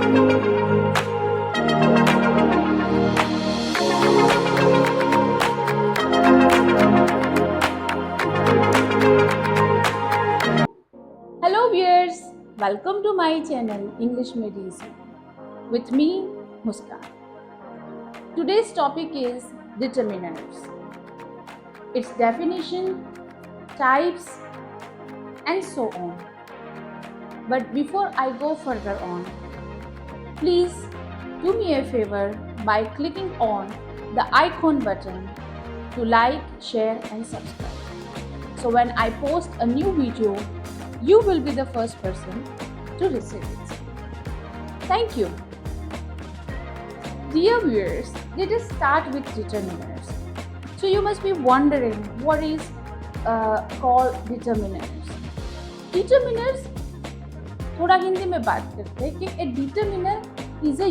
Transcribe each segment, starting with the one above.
Hello viewers, welcome to my channel English Made Easy with me Muskan. Today's topic is determiners. Its definition, types and so on. But before I go further on, please do me a favor by clicking on the icon button to like, share and subscribe. So when I post a new video, you will be the first person to receive it. Thank you. Dear viewers, let us start with determiners. So you must be wondering what is called determiners. Determiners, थोड़ा हिंदी में बात करते हैं कि a determiner is a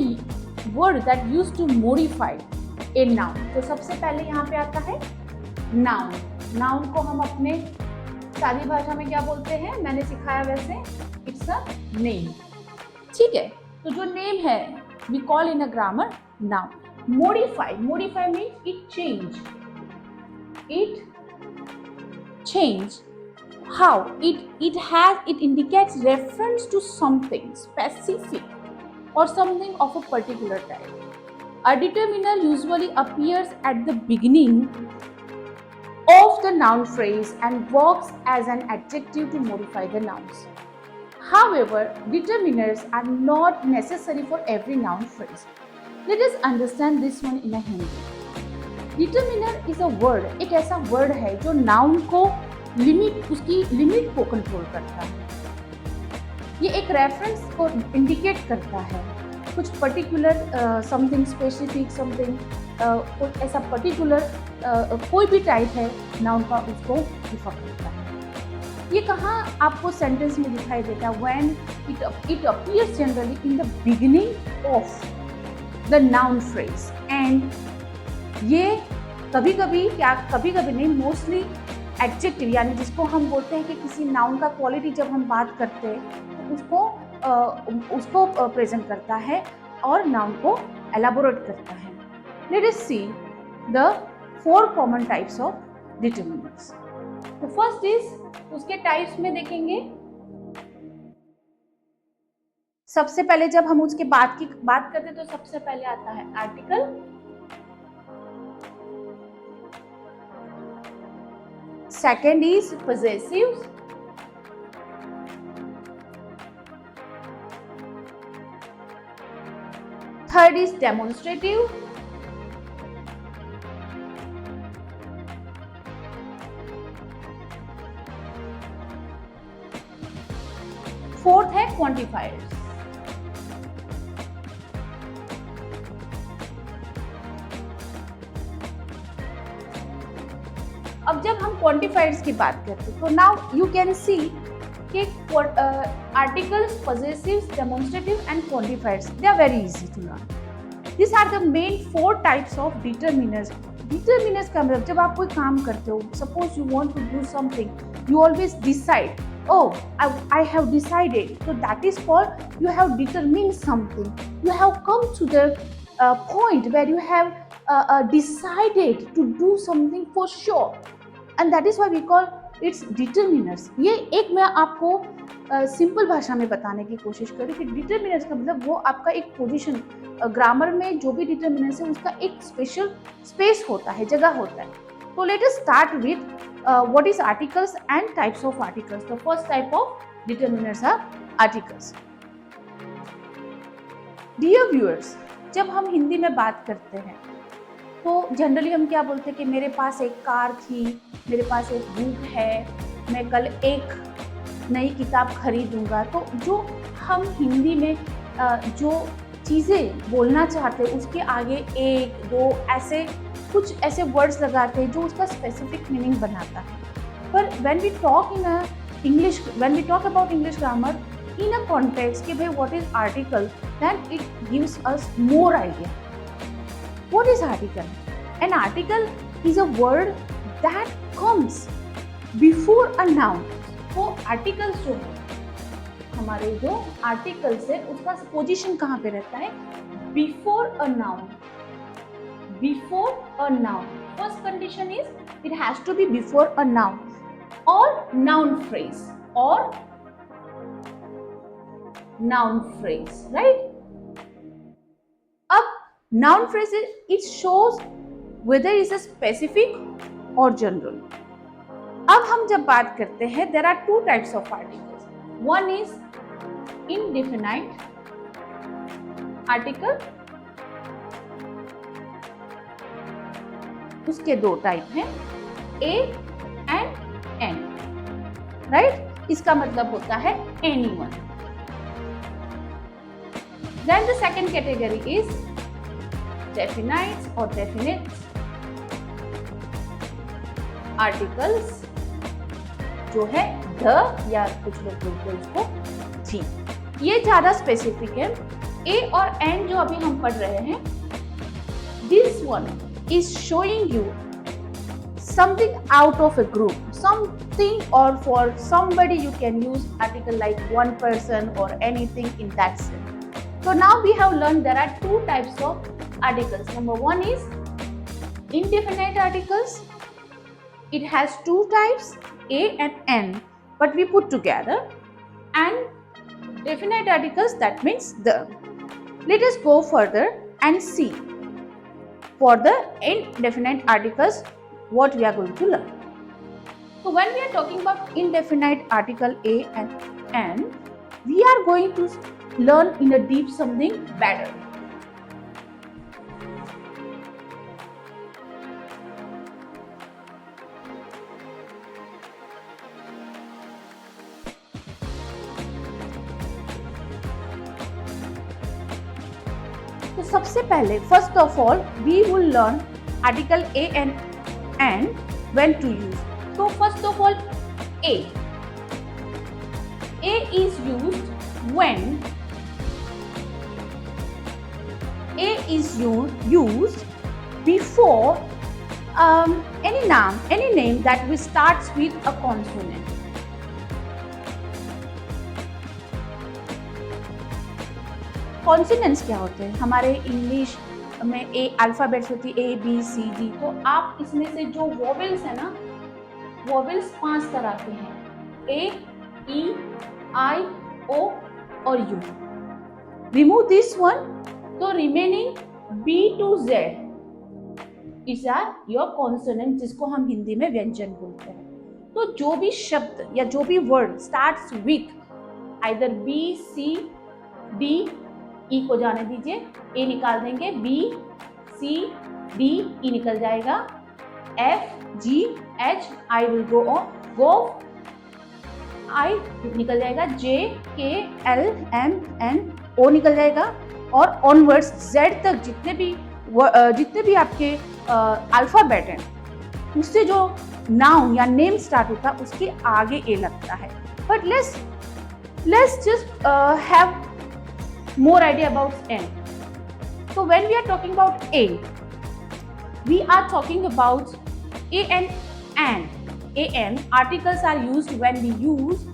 word that used to modify a noun. तो सबसे पहले यहाँ पे आता है noun. Noun को हम अपने सादी भाषा में क्या बोलते हैं, मैंने सिखाया वैसे, इट्स अ नेम. ठीक है, तो जो नेम है we call in a grammar noun. Modify means it change how it indicates reference to something specific or something of a particular type. A determiner usually appears at the beginning of the noun phrase and works as an adjective to modify the nouns. However, determiners are not necessary for every noun phrase. Let us understand this one in a Hindi. Determiner is a word, एक ऐसा word है जो noun को उसकी limit को control करता है. ये एक रेफरेंस को इंडिकेट करता है, कुछ पर्टिकुलर समथिंग स्पेसिफिक समथिंग, कुछ ऐसा पर्टिकुलर कोई भी टाइप है नाउन का, उसको रिफर करता है. ये कहाँ आपको सेंटेंस में दिखाई देता है? When it appears generally in the beginning of the noun phrase. And ये कभी कभी नहीं, मोस्टली एडजेक्टिव, यानी जिसको हम बोलते हैं कि किसी नाउन का क्वालिटी जब हम बात करते हैं तो उसको प्रेजेंट करता है और नाउन को एलाबोरेट करता है. Let us see the 4 common types of determiners. तो फर्स्ट इज, उसके टाइप्स में देखेंगे, सबसे पहले जब हम उसके बात करते हैं तो सबसे पहले आता है article. Second is possessive. Third is demonstrative. Fourth है क्वांटिफायर्स. अब जब हम क्वांटिफायर्स की बात करते हैं तो नाउ यू कैन सी कि articles, possessives, demonstrative and quantifiers, they are very easy to learn. This are the main 4 types of determiners. Determiners का मतलब जब आप कोई काम करते हो, suppose you want to do something, you always decide, oh, I have decided. So that is called, you have determined something. You have come to the point where you have decided to do something for sure. And that is why we call it determiners. ये एक मैं आपको simple भाषा में बताने की कोशिश करूँ कि डिटरमिनर्स का मतलब वो आपका एक पोजीशन, ग्रामर में जो भी डिटरमिनर्स है उसका एक स्पेशल स्पेस होता है, जगह होता है. So let us start with what is articles and types of articles. The first type of determiners are articles. Dear viewers, जब हम हिंदी में बात करते हैं तो जनरली हम क्या बोलते हैं कि मेरे पास एक कार थी, मेरे पास एक बुक है, मैं कल एक नई किताब खरीदूंगा. तो जो हम हिंदी में जो चीज़ें बोलना चाहते हैं उसके आगे एक, दो ऐसे कुछ ऐसे वर्ड्स लगाते हैं जो उसका स्पेसिफिक मीनिंग बनाता है. पर when we talk about English grammar in a context कि भाई what is article, then it gives us more idea. What is article? An article is a word that comes before a noun. तो articles जो है हमारे जो articles है उसका position कहाँ पे रहता है? Before a noun. Before a noun. First condition is it has to be before a noun और नाउन फ्रेज और नाउन फ्रेज, राइट? अब noun phrase it shows whether is a specific or general. अब हम जब बात करते हैं, there are two types of articles. One is indefinite article. उसके दो टाइप हैं, A and N, right? इसका मतलब होता है anyone. Then the second category is definite or definite articles, जो है द या कुछ लोग बोलते हैं उसको थी. ये ज्यादा स्पेसिफिक है. ए और एन जो अभी हम पढ़ रहे हैं, this one is showing you something out of a group, something, or for somebody you can use article like one person or anything in that sense. So now we have learned there are two types of articles. Number one is indefinite articles. It has two types, A and N, but we put together. And definite articles, that means the. Let us go further and see for the indefinite articles what we are going to learn. So when we are talking about indefinite article A and N, we are going to learn in a deep something better. तो सबसे पहले first of all we will learn article A and an when to use. तो first of all A is used when A is used before any name that we starts with a consonant. Consonants क्या होते हैं? हमारे English में ए alphabets होती है, A B C D. तो आप इसमें से जो वोवेल्स है ना, वोवेल्स 5 तरह के हैं, ए ई आई ओ और यू. रिमूव दिस वन, तो remaining B to Z is are your consonant, जिसको हम हिंदी में व्यंजन बोलते हैं. तो जो भी शब्द या जो भी word starts with either B C D, E को जाने दीजिए, ए निकाल देंगे, बी सी डी ई निकल जाएगा, F G H I will go on, go I निकल जाएगा, जे के एल एम एन ओ निकल जाएगा, और ऑनवर्ड्स जेड तक जितने भी आपके अल्फाबेट हैं, उससे जो नाउन या नेम स्टार्ट होता है उसके आगे ए लगता है. But let's just have more idea about N. So when we are talking about A, we are talking about A and N. A and articles are used when we use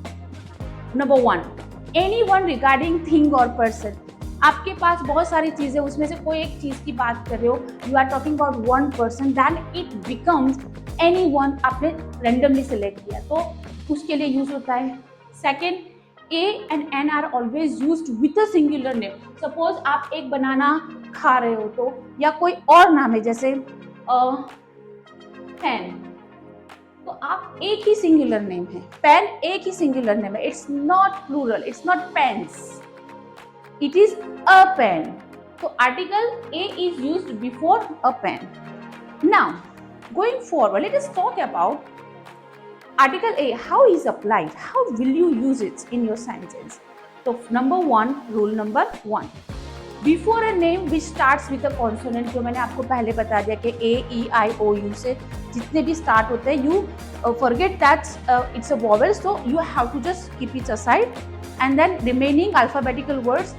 number one, anyone regarding thing or person. आपके पास बहुत सारी चीजें, उसमें से कोई एक चीज की बात कर रहे हो, you are talking about one person, then it becomes anyone. आपने randomly select किया तो उसके लिए यूज होता है. Second, A and N are always used with a singular name. Suppose आप एक बनाना खा रहे हो तो, या कोई और नाम है जैसे पेन, तो आप एक ही सिंगुलर नेम है, पेन एक ही सिंगुलर नेम है. It's not plural, it's not pens, it is a pen. तो article A is used before a pen. Now going forward, let us talk about Article A, how is applied? How will you use it in your sentence? So number one, rule number one. Before a name which starts with a consonant, जो मैंने आपको पहले बता दिया कि A, E, I, O, U से जितने भी start होते हैं, you forget that it's a vowel, so you have to just keep it aside, and then remaining alphabetical words,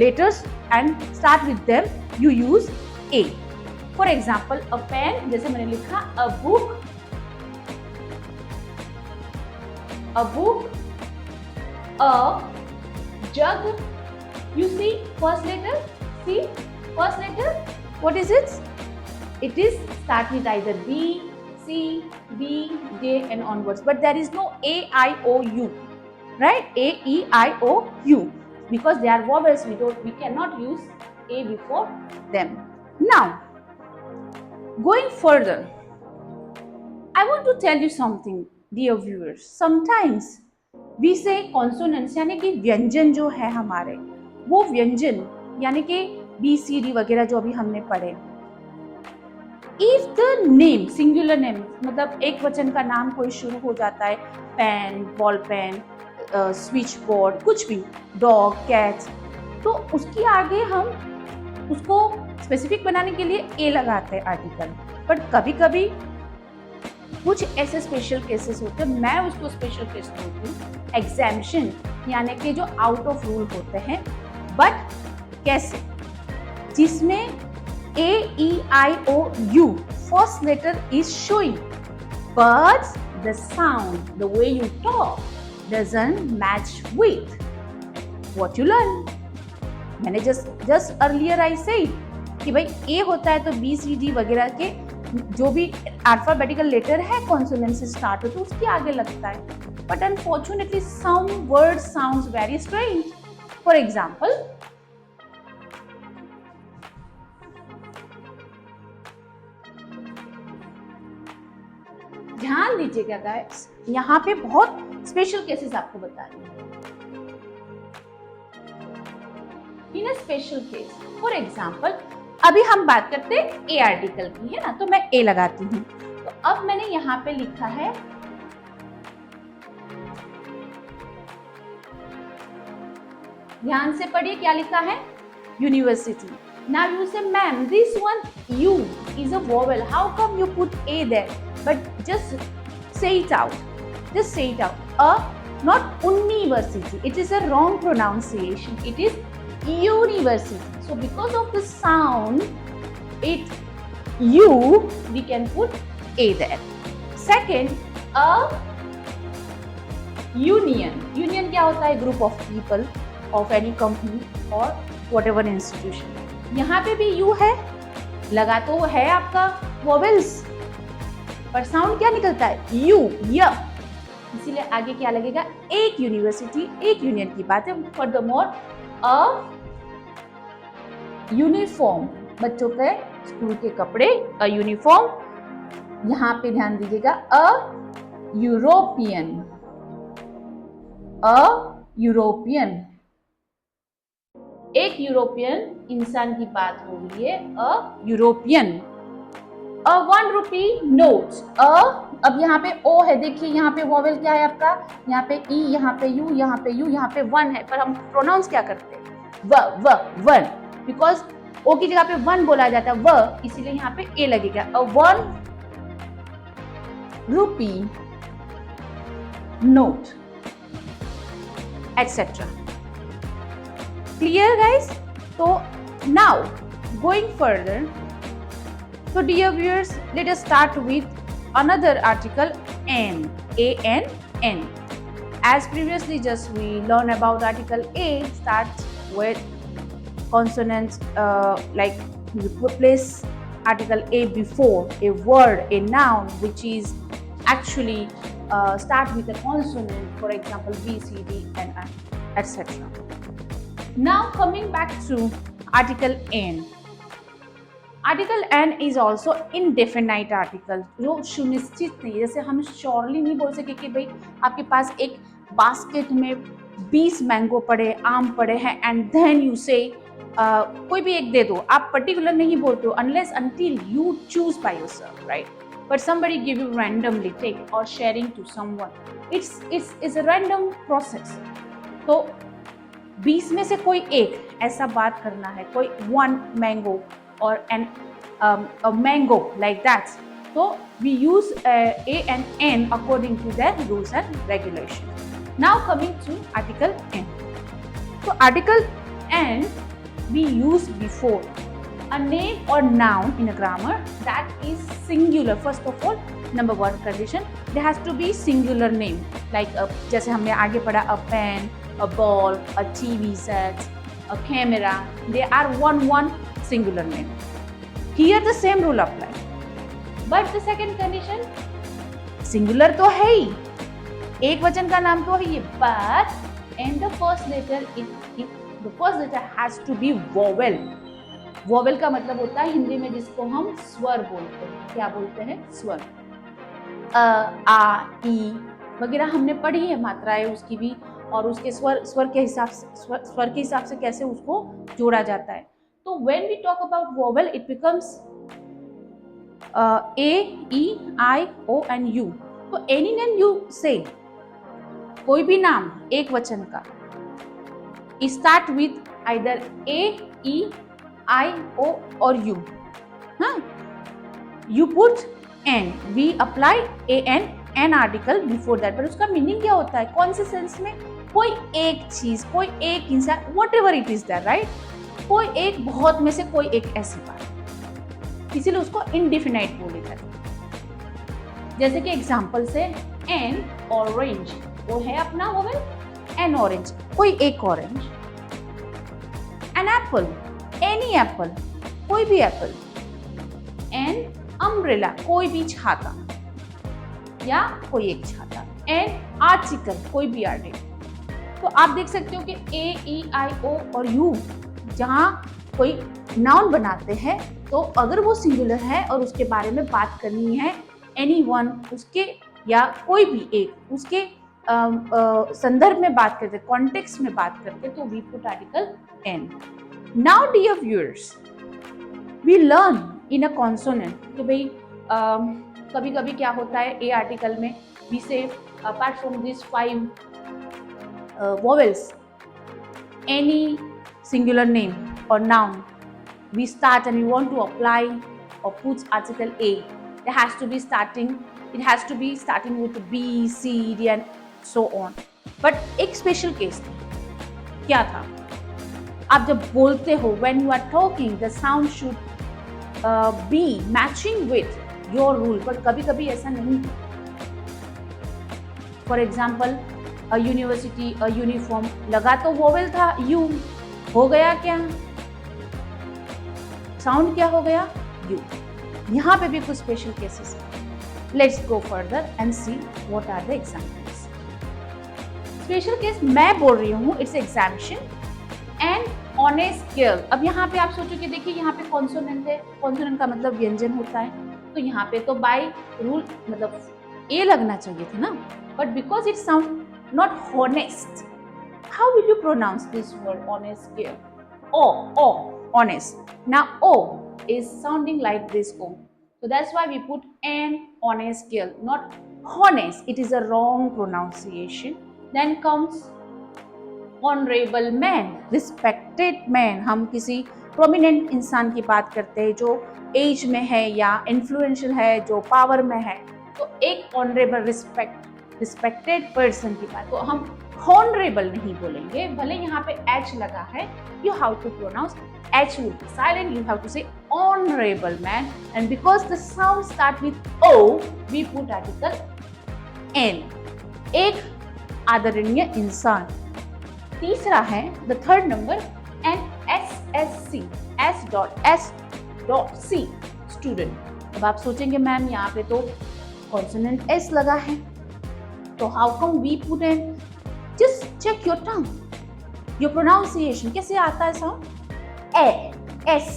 letters, and start with them. You use A. For example, a pen, जैसे मैंने लिखा a book, A jug. You see first letter. See first letter. What is it? It is start with either B, C, D, J, and onwards. But there is no A, I, O, U. Right? A, E, I, O, U. Because they are vowels, we cannot use A before them. Now, going further, I want to tell you something, dear viewers. Sometimes we say consonants, यानी कि व्यंजन जो है हमारे, वो व्यंजन यानी कि B, C, D वगैरह जो अभी हमने पढ़े. If the name, singular name, मतलब एक वचन का नाम कोई शुरू हो जाता है, pen, ball pen, switchboard, कुछ भी, डॉग, कैट, तो उसके आगे हम उसको स्पेसिफिक बनाने के लिए ए लगाते हैं आर्टिकल. बट कभी कभी कुछ ऐसे स्पेशल केसेस होते हैं, मैं उसको स्पेशल केस बोलती हूँ, एग्जाम्पशन, यानी कि जो आउट ऑफ रूल होते हैं. बट कैसे? जिसमें A, E, I, O, U first letter is showing, but the sound, the way you talk doesn't match with what you learn. मैंने just earlier I said कि भाई A होता है तो B, C, D वगैरह के जो भी अल्फाबेटिकल लेटर है कॉन्सोनेंट से स्टार्ट होते उसके आगे लगता है. But unfortunately some words sounds very strange. For example, ध्यान दीजिएगा गाइस, यहाँ पे बहुत स्पेशल केसेस आपको बता रही हूँ. In a special case, for example, अभी हम बात करते हैं ए आर्टिकल की, है ना, तो मैं ए लगाती हूँ. तो अब मैंने यहाँ पे लिखा है ध्यान से पढ़िए क्या लिखा है, university. Now you say, ma'am, this one U is a vowel. How come you put A there? But just say it out. Just say it out. Not university. It is a wrong pronunciation. It is university. So because of the sound, we can put A there. Second, a union. Union क्या होता है? Group of people of any company or whatever institution. यहाँ पे भी you है, लगा तो है आपका वोवेल्स, पर साउंड क्या निकलता है? यू, य. इसीलिए आगे क्या लगेगा? एक यूनिवर्सिटी, एक यूनियन की बात है. फर्दरमोर, अ यूनिफॉर्म, बच्चों के स्कूल के कपड़े, अ यूनिफॉर्म. यहाँ पे ध्यान दीजिएगा, अ यूरोपियन, अ यूरोपियन, एक यूरोपियन इंसान की बात हो रही है, a European. A 1 rupee note, अब यहाँ पे ओ है, देखिए यहाँ पे वॉवेल क्या है आपका, यहाँ पे ई, यहाँ पे यू, यहाँ पे यू, यहाँ पे वन है, पर हम प्रोनाउंस क्या करते हैं? वन. बिकॉज ओ की जगह पे वन बोला जाता है, व, इसीलिए यहाँ पे ए लगेगा. अ 1 rupee note, etcetera. Clear guys? So now going further, so dear viewers, let us start with another article, N, A-N, N. As previously just we learned about article A starts with consonants, like you place article A before a word, a noun, which is actually start with a consonant, for example B, C, D and etc. Now coming back to article N. Article N is also indefinite article, जो सुनिश्चित नहीं. जैसे हम surely नहीं बोल सके कि भाई आपके पास एक बास्केट में 20 मैंगो पड़े, आम पड़े हैं, एंड देन यू से कोई भी एक दे दो. आप पर्टिकुलर नहीं बोलते हो unless until you choose by yourself, right? But somebody give you randomly, take or sharing to someone. It's a random process. तो 20 में से कोई एक ऐसा बात करना है, कोई 1 मैंगो और an mango like that. So we use A and N according to their rules and regulations. Now coming to article N. So article N we use before a name or noun in a grammar that is singular. First of all, number 1 condition, there has to be singular name. Like जैसे हमने आगे पढ़ा, a pen, a ball, a TV set, a camera. They are one singular name. Here the same rule applies. But the second condition, singular तो है ही, एक वचन का नाम तो है ये, but and the first letter the first letter has to be vowel. Vowel का मतलब होता है हिंदी में जिसको हम स्वर बोलते हैं. क्या बोलते हैं? स्वर. आ, ई वगैरह हमने पढ़ी है मात्राएं उसकी भी, और उसके स्वर के हिसाब से कैसे उसको जोड़ा जाता है. तो when we talk about vowel it becomes A, E, I, O and U. तो एनी नेम यू से, कोई भी नाम एक वचन का start with either A, E, I, O or U. You put N. We apply an article before that. पर उसका meaning क्या होता है? कौन से सेंस में? कोई एक चीज, कोई एक इंसान, whatever it is that, right? कोई एक, बहुत में से कोई एक ऐसी बात, इसीलिए उसको indefinite बोले जाते हैं. जैसे कि एग्जाम्पल से an orange, वो है अपना वोवेल. an orange, कोई एक orange. an apple, any Apple, कोई भी एप्पल. एन अम्ब्रेला, कोई भी छाता या कोई एक छाता. एन आर्टिकल, कोई भी आर्टिकल. तो आप देख सकते हो कि ए, ई, आई, ओ और यू जहाँ कोई नाउन बनाते हैं तो अगर वो सिंगुलर है और उसके बारे में बात करनी है एनी वन, उसके या कोई भी एक उसके संदर्भ में बात करते, कॉन्टेक्स्ट में बात करते, तो we put article an. Now dear viewers, we learn in a consonant कि भाई कभी कभी क्या होता है ए आर्टिकल में we say apart from these 5 vowels, any singular name or noun we start and we want to apply or put article A, it has to be starting with B, C, D and so on. But एक special case क्या था? आप जब बोलते हो, when you are talking, the sound should be matching with your rule, but कभी कभी ऐसा नहीं. For example, a university, a uniform, लगा तो वोवेल था U, हो गया क्या? साउंड क्या हो गया? U. यहाँ पे भी कुछ स्पेशल केसेस हैं. Let's go further and see what are the examples. Special case मैं बोल रही हूँ, it's exemption and on a scale. अब यहाँ पे आप सोचो कि देखिए यहाँ पे कॉन्सोनेंट है, कॉन्सोनेंट का मतलब व्यंजन होता है, तो यहाँ पे तो बाय रूल मतलब ए लगना चाहिए था ना, but because it sound not honest. How will you pronounce this word on a scale? O, honest. Now O is sounding like this O, so that's why we put an on a scale, not honest. It is a wrong pronunciation. Then comes honourable man, respected man. हम किसी prominent इंसान की बात करते हैं जो as में है या इन्फ्लुएंशियल है, जो पावर में है, तो एक ऑनरेबल रिस्पेक्टेड पर्सन की बात. तो हम हॉनरेबल नहीं बोलेंगे, भले यहाँ पे एच लगा है. You have to pronounce, H will be silent. You have to say honourable man, and because the sound start with O we put article an, एक आदरणीय इंसान. तीसरा है the third number NSSC, S.C, student. अब आप सोचेंगे ma'am यहाँ पे तो कॉन्सोनेंट एस लगा है, तो how come we put an? Just check your tongue, your pronunciation कैसे आता है साउंड. ए, एस,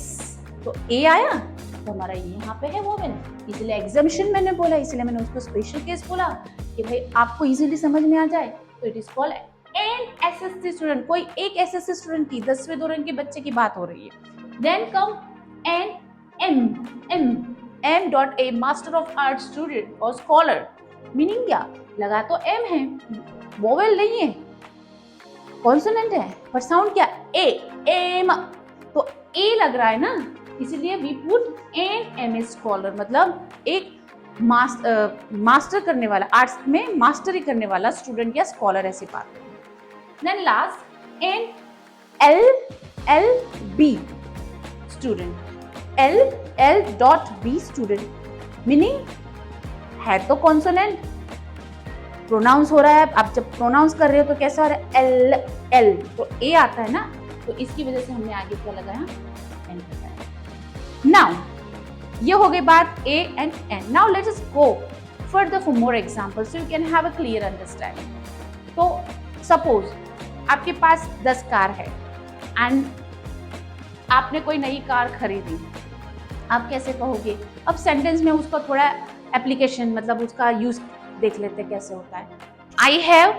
तो ए आया तो हमारा ये यहाँ पे है वोवेल, इसलिए एग्जामिशन मैंने बोला, इसलिए मैंने उसको स्पेशल केस बोला कि भाई आपको इजीली समझ में आ जाए. तो it is called an SSC student. कोई एक एसएससी स्टूडेंट की 10वें दौरान के बच्चे की बात हो रही है. Then come N M dot A, master of art student और स्कॉलर. मीनिंग क्या? लगा तो एम है, वोवेल नहीं है, कॉन्सोनेंट है, पर साउंड क्या? A, M. तो ए लग रहा है ना, इसलिए we put an M A scholar, मतलब एक मास्टर करने वाला, आर्ट्स में मास्टरी करने वाला स्टूडेंट या स्कॉलर, ऐसी बात है. Then last LLB student, LL.B student, meaning है तो consonant प्रोनाउंस हो रहा है, आप जब प्रोनाउंस कर रहे हो तो कैसा हो रहा है, एल एल, तो ए आता है ना, तो इसकी वजह से हमने आगे क्या लगाया, एन लगाया। नाउ ये हो गई बात A and N. Now let us go further for more examples so you can have a clear understanding. तो सपोज आपके पास 10 कार है एंड आपने कोई नई कार खरीदी, आप कैसे कहोगे? अब सेंटेंस में उसका थोड़ा एप्लीकेशन मतलब उसका यूज देख लेते कैसे होता है। I have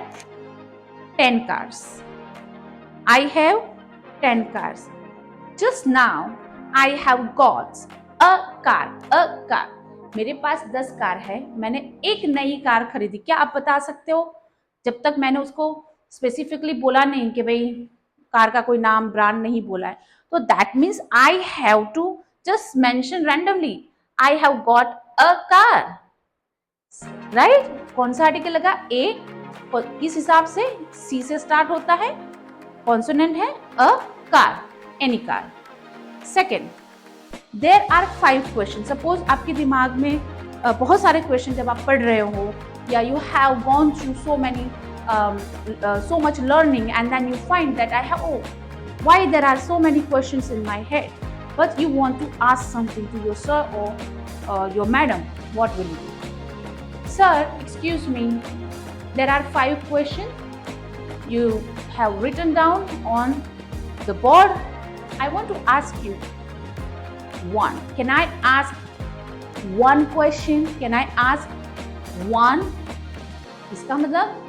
10 cars. I have 10 cars. Just now I have got a car. A car. मेरे पास 10 कार है, मैंने एक नई कार खरीदी। क्या आप बता सकते हो? जब तक मैंने उसको स्पेसिफिकली बोला नहीं कि भाई कार का कोई नाम ब्रांड नहीं बोला है, तो that means I have to just mention randomly I have got a car, right? कौन सा आर्टिकल लगा? ए, किस हिसाब से? सी से स्टार्ट होता है, कॉन्सोनेंट है a car, any car. Second, there are 5 question. Suppose आपके दिमाग में बहुत सारे क्वेश्चन जब आप पढ़ रहे हो, या you have gone through so many so much learning and then you find that I have, oh, why there are so many questions in my head, but you want to ask something to your sir or your madam, what will you do? Sir, excuse me, there are 5 questions you have written down on the board. I want to ask you one. Can I ask one question? Can I ask one? इसका मतलब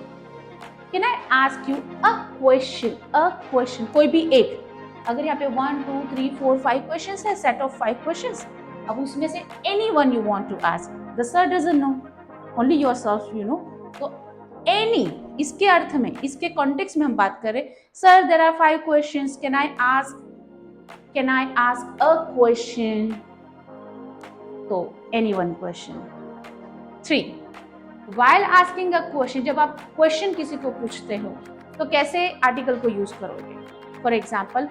Can I ask you a question? A question. कोई भी एक। अगर यहाँ पे 1, 2, 3, 4, 5 questions है, set of 5 questions, अब उसमें से anyone you want to ask. The sir doesn't know. Only yourself you know. तो any इसके अर्थ में, इसके context में हम बात करें, sir there are 5 questions. Can I ask a question? तो any one question. 3. While asking a question, जब आप क्वेश्चन किसी को पूछते हो तो कैसे आर्टिकल को यूज करोगे? For example,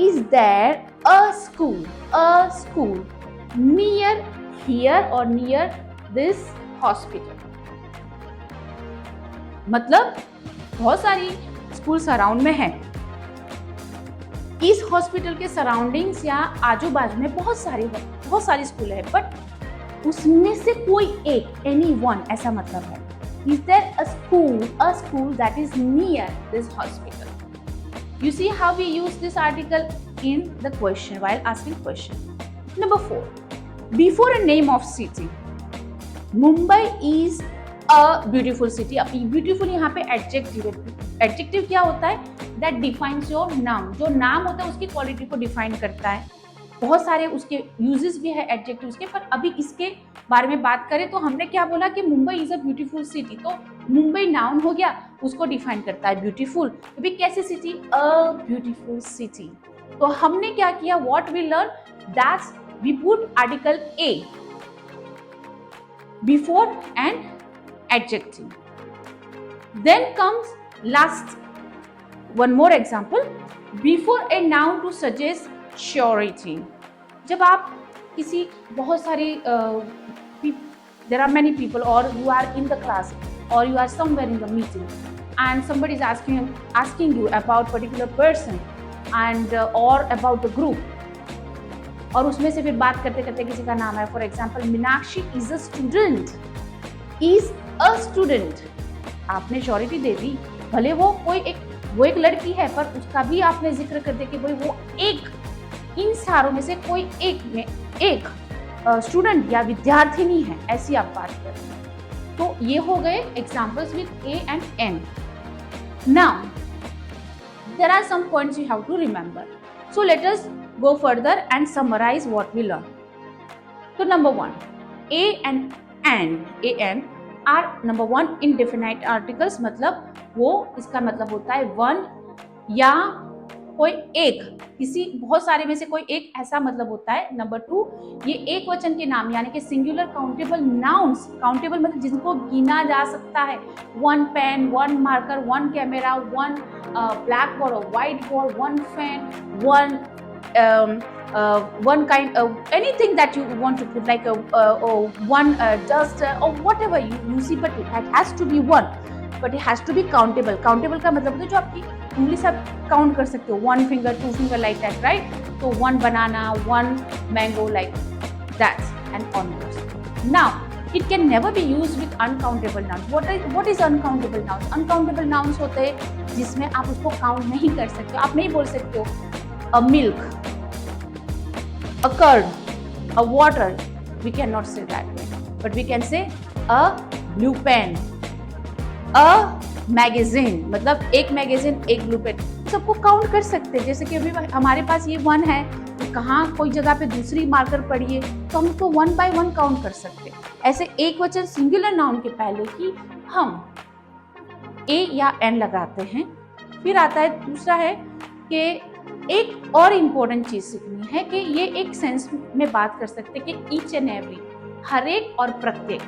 is there a school near here और नियर दिस हॉस्पिटल? मतलब बहुत सारी स्कूल सराउंड में है, इस हॉस्पिटल के सराउंडिंग्स या आजू बाजू में बहुत सारी स्कूल है, बट उसमें से कोई एक, एनी वन, ऐसा मतलब है। Is there a school that is near this hospital? You see how we use this article in the question while asking question. Number 4, before a name of city, Mumbai is a beautiful city. अब beautiful यहाँ पे adjective है। Adjective क्या होता है? That defines your noun. जो नाम होता है उसकी क्वालिटी को डिफाइन करता है। बहुत सारे उसके यूजेस भी है एडजेक्टिव्स के, पर अभी इसके बारे में बात करें तो हमने क्या बोला कि Mumbai is a beautiful city, तो मुंबई नाउन हो गया, उसको डिफाइन करता है ब्यूटीफुल। अभी कैसी सिटी? A beautiful city. तो हमने क्या किया? What we learn, that's we put article A before and adjective. Then comes last one more example, before a noun to suggest surety. जब आप किसी बहुत सारी there are many people, or you are in the class, or you are somewhere in the meeting and somebody is asking you about particular person and or about the group, और उसमें से फिर बात करते करते किसी का नाम है, for example Meenakshi is a student, आपने श्योरिटी दे दी, भले वो एक लड़की है, पर उसका भी आपने जिक्र कर दिया कि भाई वो एक, इन सारों में से कोई एक स्टूडेंट या विद्यार्थिनी है, ऐसी आप बात करें। तो ये हो गए examples with A and N. Now there are some points you have to remember, so let us go further and summarise what we learn. तो नंबर 1, A and are number 1 indefinite articles, मतलब वो इसका मतलब होता है वन या कोई एक, किसी बहुत सारे में से कोई एक, ऐसा मतलब होता है। नंबर 2, ये एक वचन के नाम यानी कि सिंगुलर काउंटेबल नाउन्स, काउंटेबल मतलब जिनको गिना जा सकता है, 1 pen, 1 marker, 1 camera, 1 blackboard और whiteboard, 1 fan, 1 kind of anything that you want to put, like 1 duster or whatever you see, but it has to be 1. But it has to be countable. Countable का मतलब होता है जो आपकी उंगली से आप काउंट कर सकते हो, 1 finger 2 finger like that, right? तो 1 banana, 1 mango like that and onwards. Now it can never be used with uncountable nouns. What is uncountable nouns? Uncountable nouns होते हैं जिसमें आप उसको काउंट नहीं कर सकते. आप नहीं बोल सकते हो a milk, a curd, a water. We cannot say that way. But we can say a blue pen, a magazine. मतलब एक मैगजीन, एक ब्लू पेन, सबको काउंट कर सकते हैं. जैसे कि अभी हमारे पास ये 1 है, तो कहाँ कोई जगह पे दूसरी मार्कर पड़ी है तो हम उसको 1 by 1 काउंट कर सकते हैं. ऐसे एक वचन सिंगुलर नाउन के पहले ही हम ए या एन लगाते हैं. फिर आता है दूसरा है कि एक और इम्पोर्टेंट चीज सीखनी है कि ये एक सेंस में बात कर सकते हैं कि ईच एंड एवरी, हर एक और प्रत्येक,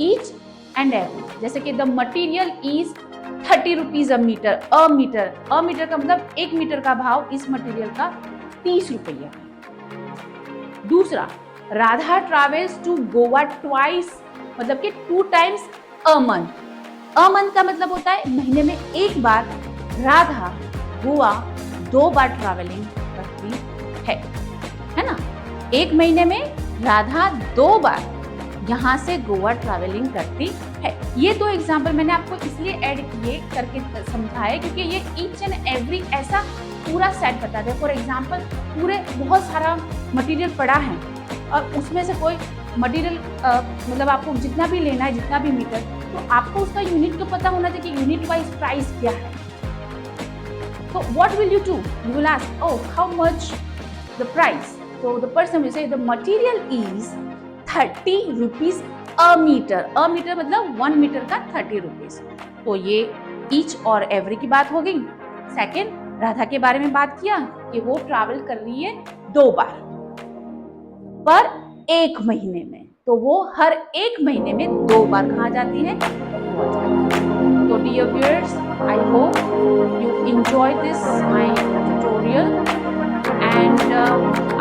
ईच एंड एवरी. जैसे कि the material is 30 rupees a metre. A metre का मतलब 1 मीटर का भाव इस मटीरियल का 30 रुपया. दूसरा, Radha travels to Goa twice, मतलब कि 2 times a month. A month का मतलब होता है महीने में एक बार राधा गोवा 2 बार ट्रैवलिंग करती है ना? एक महीने में राधा 2 बार यहाँ से गोवा ट्रैवलिंग करती है. ये 2 एग्जाम्पल मैंने आपको इसलिए ऐड किए करके समझाया क्योंकि ये ईच एंड एवरी ऐसा पूरा सेट बताते हैं. फॉर एग्जाम्पल पूरे बहुत सारा मटेरियल पड़ा है और उसमें से कोई मटेरियल मतलब आपको जितना भी लेना है, जितना भी मीटर, तो आपको उसका यूनिट तो पता होना चाहिए कि यूनिट वाइज प्राइस क्या है. तो what will you do? You will ask, oh how much the price. तो the person will say the material is 30 rupees a metre. A metre मतलब 1 मीटर का 30 रुपीज. तो ये ईच और एवरी की बात हो गई. सेकेंड, राधा के बारे में बात किया कि वो ट्रैवल कर रही है 2 बार पर 1 महीने में. तो वो हर 1 महीने में 2 बार कहाँ जाती है? तो dear viewers, I hope you enjoy this my tutorial and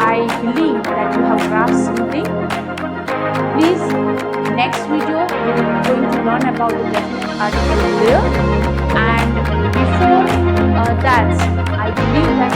I believe that you have grasped something. Please, next video we are going to learn about the definite article there, and before that I believe that